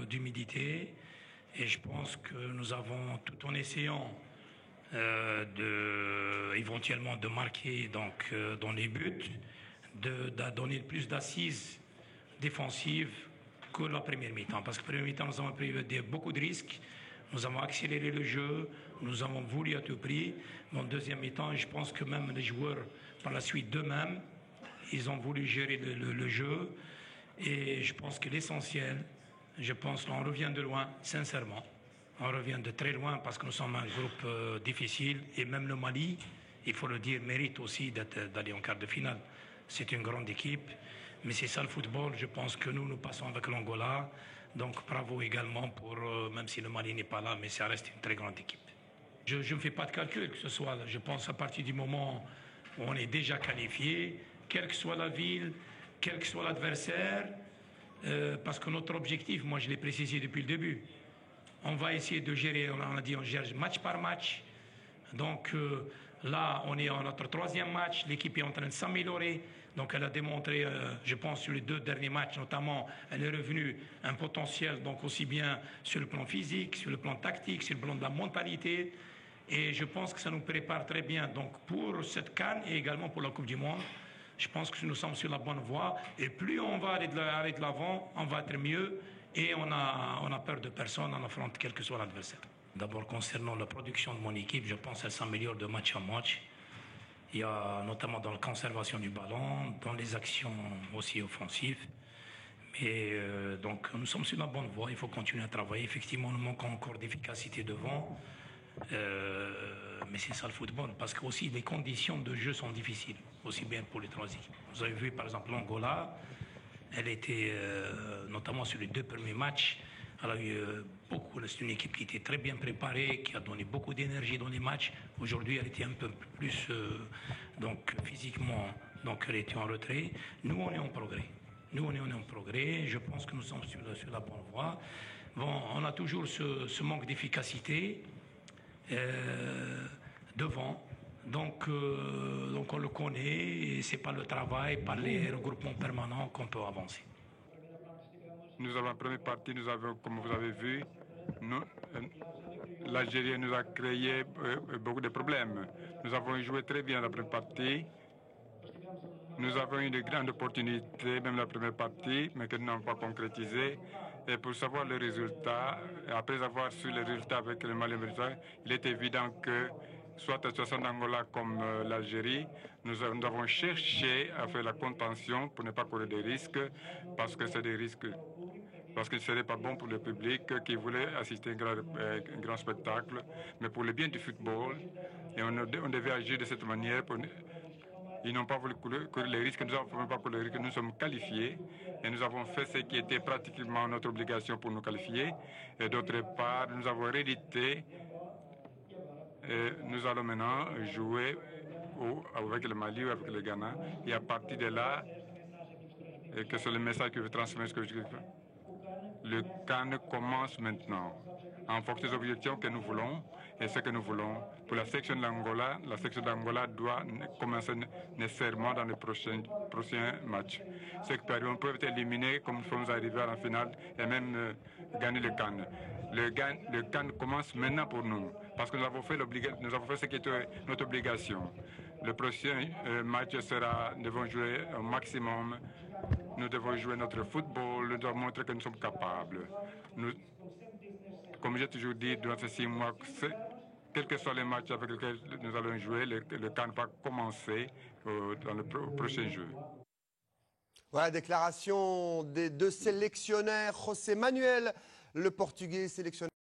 d'humidité. Et je pense que nous avons, tout en essayant éventuellement de marquer dans les buts, de donner plus d'assises défensives que la première mi-temps. Parce que la première mi-temps, nous avons pris beaucoup de risques. Nous avons accéléré le jeu, nous avons voulu à tout prix. Mais en deuxième mi-temps, je pense que même les joueurs, par la suite d'eux-mêmes, ils ont voulu gérer le jeu. Et je pense que l'essentiel, je pense qu'on revient de loin, sincèrement. On revient de très loin parce que nous sommes un groupe difficile. Et même le Mali, il faut le dire, mérite aussi d'aller en quart de finale. C'est une grande équipe. Mais c'est ça le football. Je pense que nous passons avec l'Angola. Donc bravo également pour, même si le Mali n'est pas là, mais ça reste une très grande équipe. Je ne fais pas de calcul que ce soit, je pense à partir du moment où on est déjà qualifié, quelle que soit la ville, quel que soit l'adversaire, parce que notre objectif, moi je l'ai précisé depuis le début, on va essayer de gérer, on a dit on gère match par match. Donc là, on est en notre troisième match, l'équipe est en train de s'améliorer. Donc elle a démontré, je pense, sur les 2 derniers matchs notamment, elle est revenue un potentiel, donc aussi bien sur le plan physique, sur le plan tactique, sur le plan de la mentalité. Et je pense que ça nous prépare très bien donc pour cette CAN et également pour la Coupe du Monde. Je pense que nous sommes sur la bonne voie. Et plus on va aller de l'avant, on va être mieux. Et on a peur de personne, on affronte quel que soit l'adversaire. D'abord, concernant la production de mon équipe, je pense qu'elle s'améliore de match en match. Il y a notamment dans la conservation du ballon, dans les actions aussi offensives. Mais donc, nous sommes sur la bonne voie, il faut continuer à travailler. Effectivement, nous manquons encore d'efficacité devant. Mais c'est ça le football, parce que aussi les conditions de jeu sont difficiles, aussi bien pour les 3 équipes. Vous avez vu par exemple l'Angola, elle était notamment sur les 2 premiers matchs, elle a eu beaucoup, c'est une équipe qui était très bien préparée, qui a donné beaucoup d'énergie dans les matchs. Aujourd'hui, elle était un peu plus donc physiquement, donc elle était en retrait. Nous, on est en progrès. Nous, on est en progrès. Je pense que nous sommes sur la bonne voie. Bon, on a toujours ce manque d'efficacité devant. Donc on le connaît et ce n'est pas le travail, par les regroupements permanents qu'on peut avancer. Nous avons la première partie, nous avons, comme vous avez vu, l'Algérie nous a créé beaucoup de problèmes. Nous avons joué très bien la première partie. Nous avons eu de grandes opportunités, même la première partie, mais que nous n'avons pas concrétisé. Et pour savoir le résultat, après avoir su le résultat avec le Mali, il est évident que soit la situation d'Angola comme l'Algérie, nous avons cherché à faire la contention pour ne pas courir des risques, parce que c'est des risques, parce que ce ne serait pas bon pour le public qui voulait assister à un grand spectacle, mais pour le bien du football, et on devait agir de cette manière. Ils n'ont pas voulu courir les risques, nous n'avons pas couru les risques, nous sommes qualifiés et nous avons fait ce qui était pratiquement notre obligation pour nous qualifier. Et d'autre part, nous avons réédité et nous allons maintenant jouer avec le Mali ou avec le Ghana. Et à partir de là, et que c'est le message que je transmets, le CAN commence maintenant en fonction des objectifs que nous voulons et ce que nous voulons. Pour la section d'Angola doit commencer nécessairement dans les prochains matchs. Ce qui peut arriver, on peut être éliminé comme nous sommes arrivés à la finale et même gagner le CAN. Le CAN commence maintenant pour nous parce que nous avons fait ce qui était notre obligation. Le prochain match sera, nous devons jouer au maximum. Nous devons jouer notre football, nous devons montrer que nous sommes capables. Comme j'ai toujours dit, durant ces 6 mois, quels que soient les matchs avec lesquels nous allons jouer, le CAN va commencer dans le prochain jeu. Voilà, déclaration des 2 sélectionneurs. José Manuel, le Portugais sélectionneur.